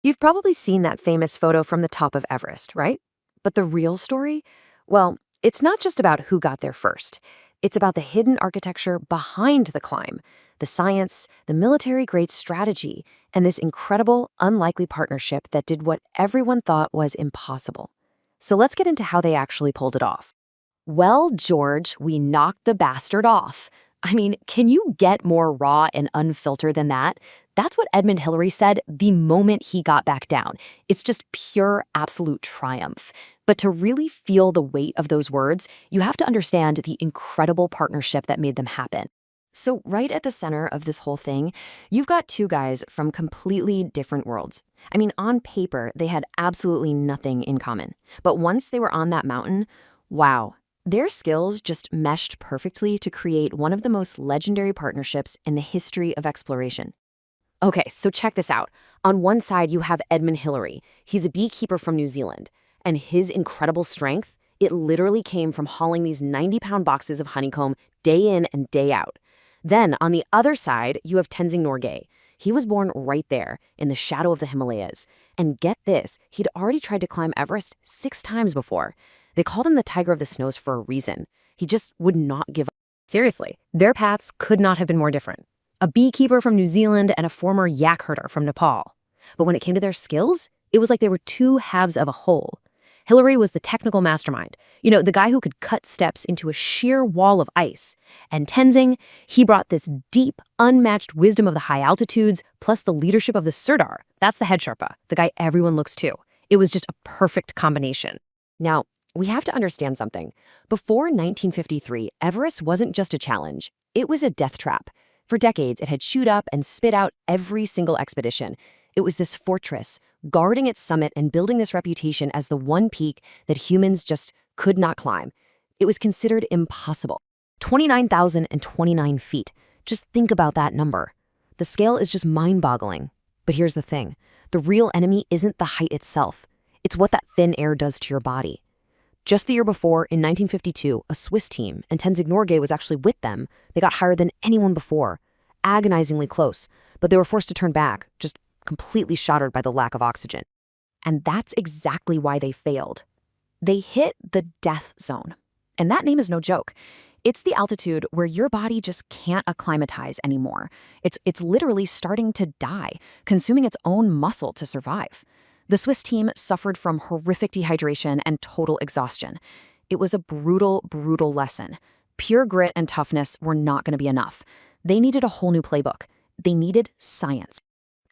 You've probably seen that famous photo from the top of Everest, right? But the real story? Well, it's not just about who got there first. It's about the hidden architecture behind the climb, the science, the military-grade strategy, and this incredible, unlikely partnership that did what everyone thought was impossible. So let's get into how they actually pulled it off. Well, George, we knocked the bastard off. I mean, can you get more raw and unfiltered than that? That's what Edmund Hillary said the moment he got back down. It's just pure, absolute triumph. But to really feel the weight of those words, you have to understand the incredible partnership that made them happen. So right at the center of this whole thing, you've got two guys from completely different worlds. I mean, on paper, they had absolutely nothing in common. But once they were on that mountain, wow, their skills just meshed perfectly to create one of the most legendary partnerships in the history of exploration. Okay, so check this out. On one side, you have Edmund Hillary. He's a beekeeper from New Zealand. And his incredible strength, it literally came from hauling these 90-pound boxes of honeycomb day in and day out. Then, on the other side, you have Tenzing Norgay. He was born right there, in the shadow of the Himalayas. And get this, he'd already tried to climb Everest 6 times before. They called him the Tiger of the Snows for a reason. He just would not give up. Seriously, their paths could not have been more different. A beekeeper from New Zealand and a former yak herder from Nepal. But when it came to their skills, it was like they were two halves of a whole. Hillary was the technical mastermind, the guy who could cut steps into a sheer wall of ice. And Tenzing, he brought this deep, unmatched wisdom of the high altitudes, plus the leadership of the Sirdar. That's the head Sherpa, the guy everyone looks to. It was just a perfect combination. Now, we have to understand something. Before 1953, Everest wasn't just a challenge. It was a death trap. For decades, it had chewed up and spit out every single expedition. It was this fortress, guarding its summit and building this reputation as the one peak that humans just could not climb. It was considered impossible. 29,029 feet. Just think about that number. The scale is just mind-boggling. But here's the thing. The real enemy isn't the height itself. It's what that thin air does to your body. Just the year before, in 1952, a Swiss team, and Tenzing Norgay was actually with them, they got higher than anyone before. Agonizingly close, but they were forced to turn back, just completely shattered by the lack of oxygen. And that's exactly why they failed. They hit the death zone. And that name is no joke. It's the altitude where your body just can't acclimatize anymore. It's literally starting to die, consuming its own muscle to survive. The Swiss team suffered from horrific dehydration and total exhaustion. It was a brutal, brutal lesson. Pure grit and toughness were not going to be enough. They needed a whole new playbook. They needed science.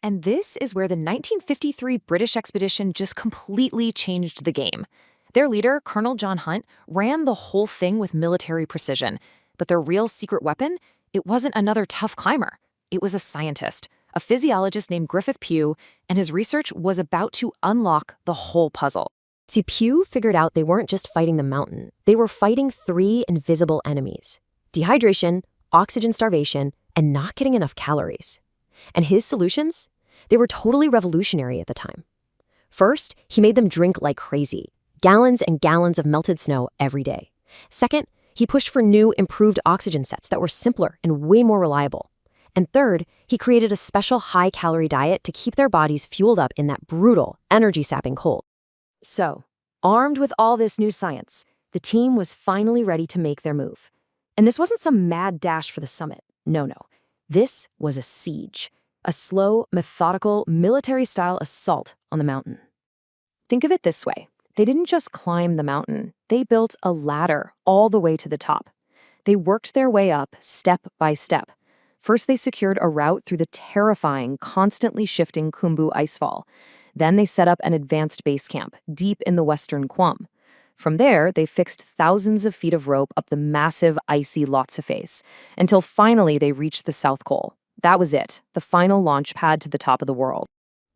And this is where the 1953 British expedition just completely changed the game. Their leader, Colonel John Hunt, ran the whole thing with military precision. But their real secret weapon? It wasn't another tough climber. It was a scientist, a physiologist named Griffith Pugh, and his research was about to unlock the whole puzzle. See, Pugh figured out they weren't just fighting the mountain. They were fighting 3 invisible enemies: dehydration, oxygen starvation, and not getting enough calories. And his solutions? They were totally revolutionary at the time. First, he made them drink like crazy, gallons and gallons of melted snow every day. Second, he pushed for new, improved oxygen sets that were simpler and way more reliable. And third, he created a special high-calorie diet to keep their bodies fueled up in that brutal, energy-sapping cold. So, armed with all this new science, the team was finally ready to make their move. And this wasn't some mad dash for the summit. No. This was a siege. A slow, methodical, military-style assault on the mountain. Think of it this way. They didn't just climb the mountain. They built a ladder all the way to the top. They worked their way up step by step. First, they secured a route through the terrifying, constantly shifting Khumbu icefall. Then they set up an advanced base camp deep in the western Khum. From there, they fixed thousands of feet of rope up the massive, icy Lhotse face, until finally they reached the South Pole. That was it, the final launch pad to the top of the world.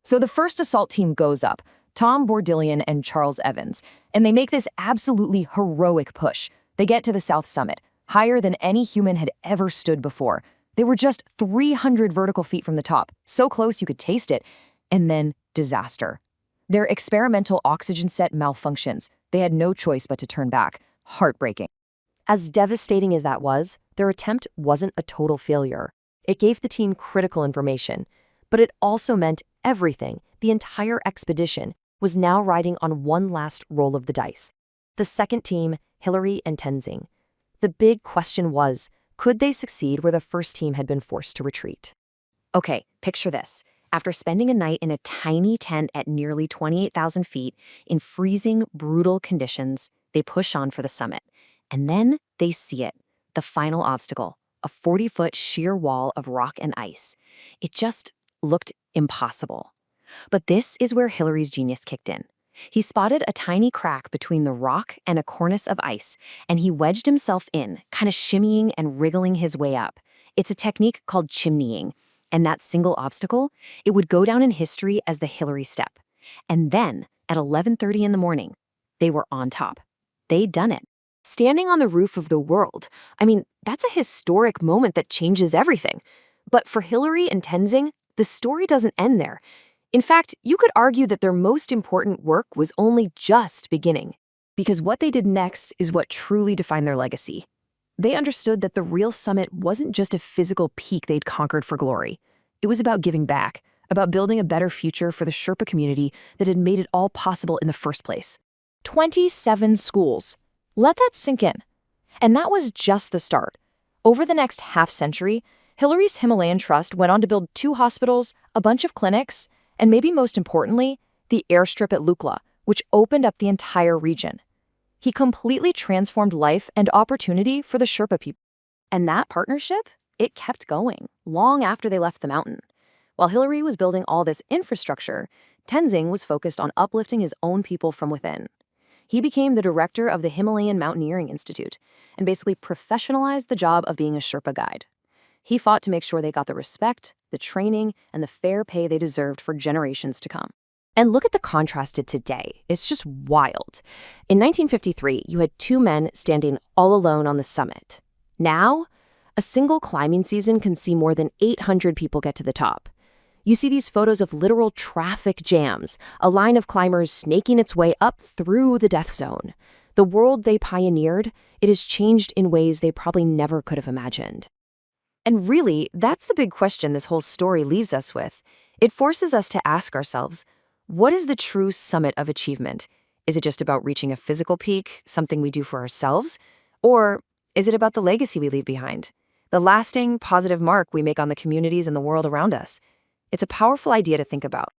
So the first assault team goes up, Tom Bourdillon and Charles Evans, and they make this absolutely heroic push. They get to the South Summit, higher than any human had ever stood before. They were just 300 vertical feet from the top, so close you could taste it, and then disaster. Their experimental oxygen set malfunctions. They had no choice but to turn back. Heartbreaking. As devastating as that was, their attempt wasn't a total failure. It gave the team critical information. But it also meant everything, the entire expedition, was now riding on one last roll of the dice. The second team, Hillary and Tenzing. The big question was, could they succeed where the first team had been forced to retreat? Okay, picture this. After spending a night in a tiny tent at nearly 28,000 feet, in freezing, brutal conditions, they push on for the summit. And then they see it, the final obstacle, a 40-foot sheer wall of rock and ice. It just looked impossible. But this is where Hillary's genius kicked in. He spotted a tiny crack between the rock and a cornice of ice, and he wedged himself in, kind of shimmying and wriggling his way up. It's a technique called chimneying, and that single obstacle, it would go down in history as the Hillary step. And then, at 11:30 in the morning, they were on top. They'd done it. Standing on the roof of the world, I mean, that's a historic moment that changes everything. But for Hillary and Tenzing, the story doesn't end there. In fact, you could argue that their most important work was only just beginning, because what they did next is what truly defined their legacy. They understood that the real summit wasn't just a physical peak they'd conquered for glory. It was about giving back, about building a better future for the Sherpa community that had made it all possible in the first place. 27 schools. Let that sink in. And that was just the start. Over the next half-century, Hillary's Himalayan Trust went on to build 2 hospitals, a bunch of clinics, and maybe most importantly, the airstrip at Lukla, which opened up the entire region. He completely transformed life and opportunity for the Sherpa people. And that partnership, it kept going, long after they left the mountain. While Hillary was building all this infrastructure, Tenzing was focused on uplifting his own people from within. He became the director of the Himalayan Mountaineering Institute and basically professionalized the job of being a Sherpa guide. He fought to make sure they got the respect, the training, and the fair pay they deserved for generations to come. And look at the contrast to today. It's just wild. In 1953, you had 2 men standing all alone on the summit. Now, a single climbing season can see more than 800 people get to the top. You see these photos of literal traffic jams, a line of climbers snaking its way up through the death zone. The world they pioneered, it has changed in ways they probably never could have imagined. And really, that's the big question this whole story leaves us with. It forces us to ask ourselves, what is the true summit of achievement? Is it just about reaching a physical peak, something we do for ourselves? Or is it about the legacy we leave behind? The lasting, positive mark we make on the communities and the world around us? It's a powerful idea to think about.